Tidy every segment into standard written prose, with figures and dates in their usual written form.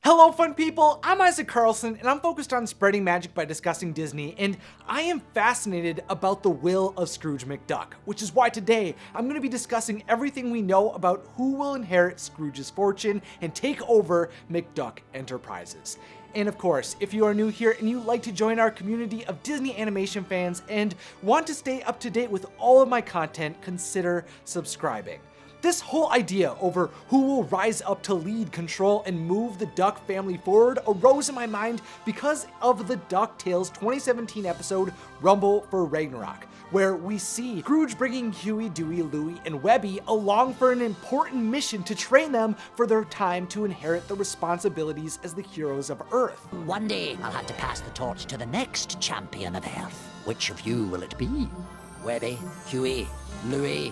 Hello fun people, I'm Isaac Carlson and I'm focused on spreading magic by discussing Disney, and I am fascinated about the will of Scrooge McDuck, which is why today I'm going to be discussing everything we know about who will inherit Scrooge's fortune and take over McDuck Enterprises. And of course, if you are new here and you like to join our community of Disney animation fans and want to stay up to date with all of my content, consider subscribing. This whole idea over who will rise up to lead, control, and move the Duck family forward arose in my mind because of the DuckTales 2017 episode Rumble for Ragnarok, where we see Scrooge bringing Huey, Dewey, Louie, and Webby along for an important mission to train them for their time to inherit the responsibilities as the heroes of Earth. One day, I'll have to pass the torch to the next champion of Earth. Which of you will it be? Webby, Huey, Louie,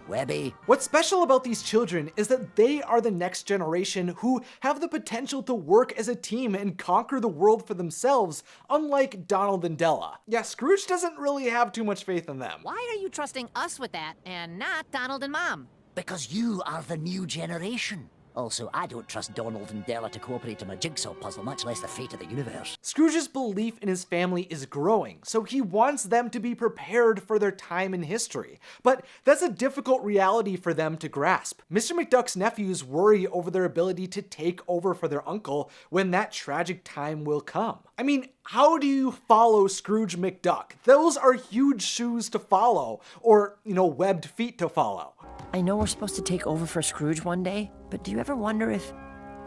Webby. What's special about these children is that they are the next generation who have the potential to work as a team and conquer the world for themselves, unlike Donald and Della. Yeah, Scrooge doesn't really have too much faith in them. Why are you trusting us with that and not Donald and Mom? Because you are the new generation. Also, I don't trust Donald and Della to cooperate on a jigsaw puzzle, much less the fate of the universe. Scrooge's belief in his family is growing, so he wants them to be prepared for their time in history. But that's a difficult reality for them to grasp. Mr. McDuck's nephews worry over their ability to take over for their uncle when that tragic time will come. I mean, how do you follow Scrooge McDuck? Those are huge shoes to follow, or, webbed feet to follow. I know we're supposed to take over for Scrooge one day, but do you ever wonder if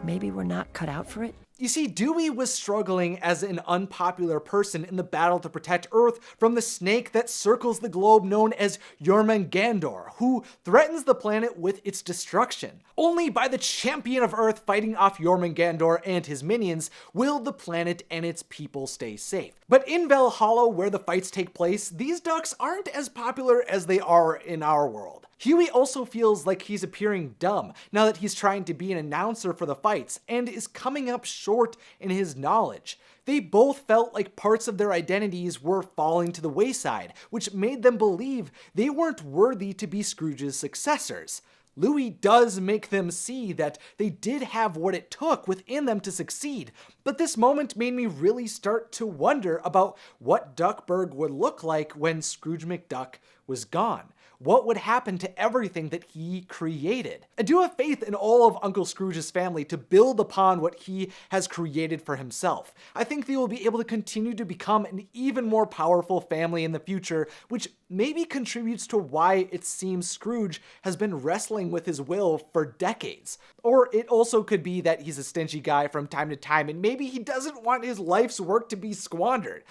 maybe we're not cut out for it? You see, Dewey was struggling as an unpopular person in the battle to protect Earth from the snake that circles the globe known as Gander, who threatens the planet with its destruction. Only by the champion of Earth fighting off Gander and his minions will the planet and its people stay safe. But in Valhalla, where the fights take place, these ducks aren't as popular as they are in our world. Huey also feels like he's appearing dumb now that he's trying to be an announcer for the fights and is coming up short in his knowledge. They both felt like parts of their identities were falling to the wayside, which made them believe they weren't worthy to be Scrooge's successors. Louie does make them see that they did have what it took within them to succeed, but this moment made me really start to wonder about what Duckburg would look like when Scrooge McDuck was gone. What would happen to everything that he created? I do have faith in all of Uncle Scrooge's family to build upon what he has created for himself. I think they will be able to continue to become an even more powerful family in the future, which maybe contributes to why it seems Scrooge has been wrestling with his will for decades. Or it also could be that he's a stingy guy from time to time and maybe he doesn't want his life's work to be squandered.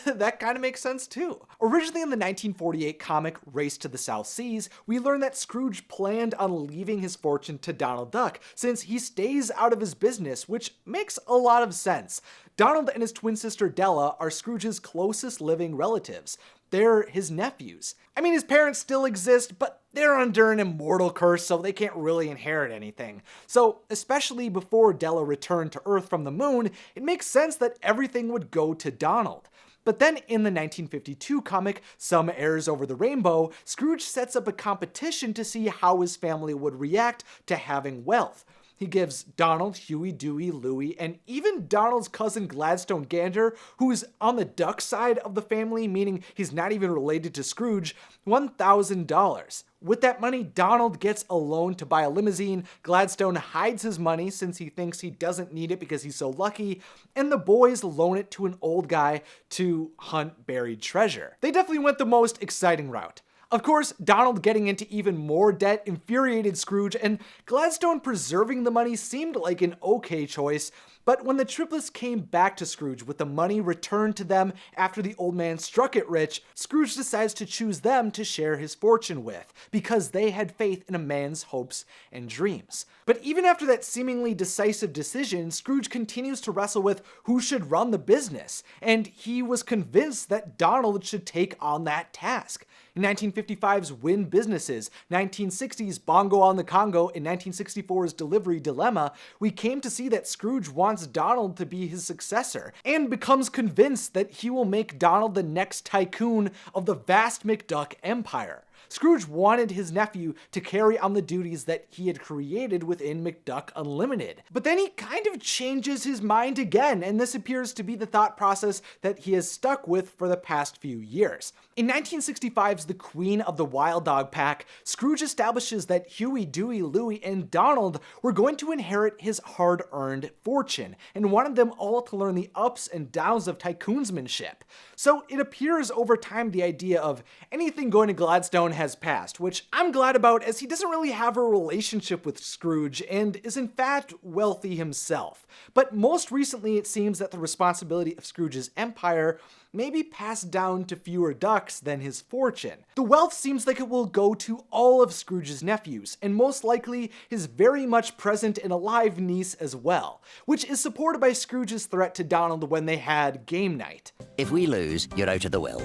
That kind of makes sense too. Originally in the 1948 comic Race to the South Seas, we learn that Scrooge planned on leaving his fortune to Donald Duck since he stays out of his business, which makes a lot of sense. Donald and his twin sister Della are Scrooge's closest living relatives. They're his nephews. I mean, his parents still exist, but they're under an immortal curse, so they can't really inherit anything. So, especially before Della returned to Earth from the moon, it makes sense that everything would go to Donald. But then in the 1952 comic, Some Heirs Over the Rainbow, Scrooge sets up a competition to see how his family would react to having wealth. He gives Donald, Huey, Dewey, Louie, and even Donald's cousin Gladstone Gander, who's on the duck side of the family, meaning he's not even related to Scrooge, $1,000. With that money, Donald gets a loan to buy a limousine, Gladstone hides his money since he thinks he doesn't need it because he's so lucky, and the boys loan it to an old guy to hunt buried treasure. They definitely went the most exciting route. Of course, Donald getting into even more debt infuriated Scrooge, and Gladstone preserving the money seemed like an okay choice, but when the triplets came back to Scrooge with the money returned to them after the old man struck it rich, Scrooge decides to choose them to share his fortune with, because they had faith in a man's hopes and dreams. But even after that seemingly decisive decision, Scrooge continues to wrestle with who should run the business, and he was convinced that Donald should take on that task. In 1955's Win Businesses, 1960's Bongo on the Congo, and 1964's Delivery Dilemma, we came to see that Scrooge wants Donald to be his successor, and becomes convinced that he will make Donald the next tycoon of the vast McDuck empire. Scrooge wanted his nephew to carry on the duties that he had created within McDuck Unlimited. But then he kind of changes his mind again, and this appears to be the thought process that he has stuck with for the past few years. In 1965's The Queen of the Wild Dog Pack, Scrooge establishes that Huey, Dewey, Louie, and Donald were going to inherit his hard-earned fortune, and wanted them all to learn the ups and downs of tycoonsmanship. So it appears over time the idea of anything going to Gladstone has passed, which I'm glad about, as he doesn't really have a relationship with Scrooge and is in fact wealthy himself. But most recently it seems that the responsibility of Scrooge's empire may be passed down to fewer ducks than his fortune. The wealth seems like it will go to all of Scrooge's nephews, and most likely his very much present and alive niece as well, which is supported by Scrooge's threat to Donald when they had game night. If we lose, you're out of the will.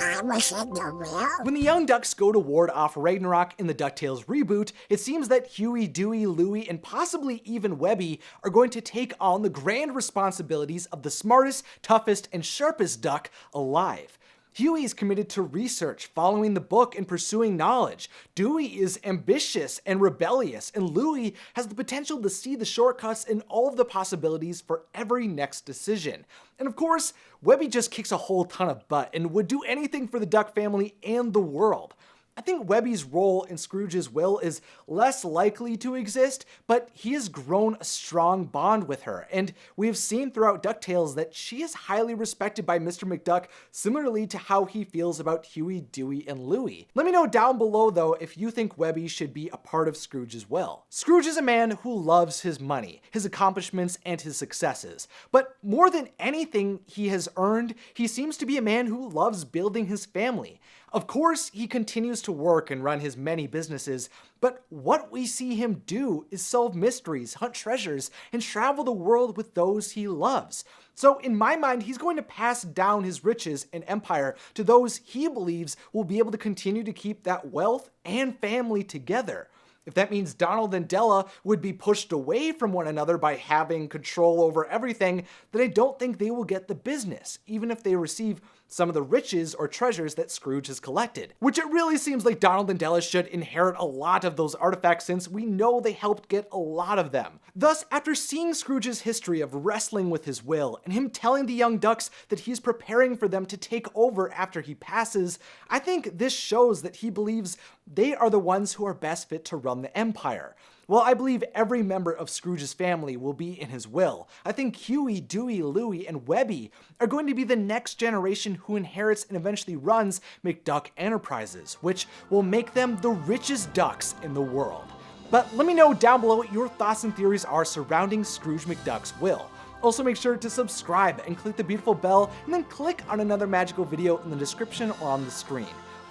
I was in the will. When the young ducks go to ward off Ragnarok in the DuckTales reboot, it seems that Huey, Dewey, Louie, and possibly even Webby are going to take on the grand responsibilities of the smartest, toughest, and sharpest duck alive. Huey is committed to research, following the book and pursuing knowledge. Dewey is ambitious and rebellious, and Louie has the potential to see the shortcuts and all of the possibilities for every next decision. And of course, Webby just kicks a whole ton of butt and would do anything for the Duck family and the world. I think Webby's role in Scrooge's will is less likely to exist, but he has grown a strong bond with her, and we have seen throughout DuckTales that she is highly respected by Mr. McDuck, similarly to how he feels about Huey, Dewey, and Louie. Let me know down below though if you think Webby should be a part of Scrooge's will. Scrooge is a man who loves his money, his accomplishments, and his successes, but more than anything he has earned, he seems to be a man who loves building his family. Of course, he continues to work and run his many businesses, but what we see him do is solve mysteries, hunt treasures, and travel the world with those he loves. So in my mind, he's going to pass down his riches and empire to those he believes will be able to continue to keep that wealth and family together. If that means Donald and Della would be pushed away from one another by having control over everything, then I don't think they will get the business, even if they receive some of the riches or treasures that Scrooge has collected. Which it really seems like Donald and Della should inherit a lot of those artifacts, since we know they helped get a lot of them. Thus, after seeing Scrooge's history of wrestling with his will, and him telling the young ducks that he's preparing for them to take over after he passes, I think this shows that he believes they are the ones who are best fit to run the empire. While I believe every member of Scrooge's family will be in his will, I think Huey, Dewey, Louie, and Webby are going to be the next generation who inherits and eventually runs McDuck Enterprises, which will make them the richest ducks in the world. But let me know down below what your thoughts and theories are surrounding Scrooge McDuck's will. Also make sure to subscribe and click the beautiful bell, and then click on another magical video in the description or on the screen.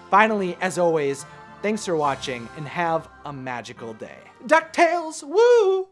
Finally, as always, thanks for watching and have a magical day. DuckTales, woo!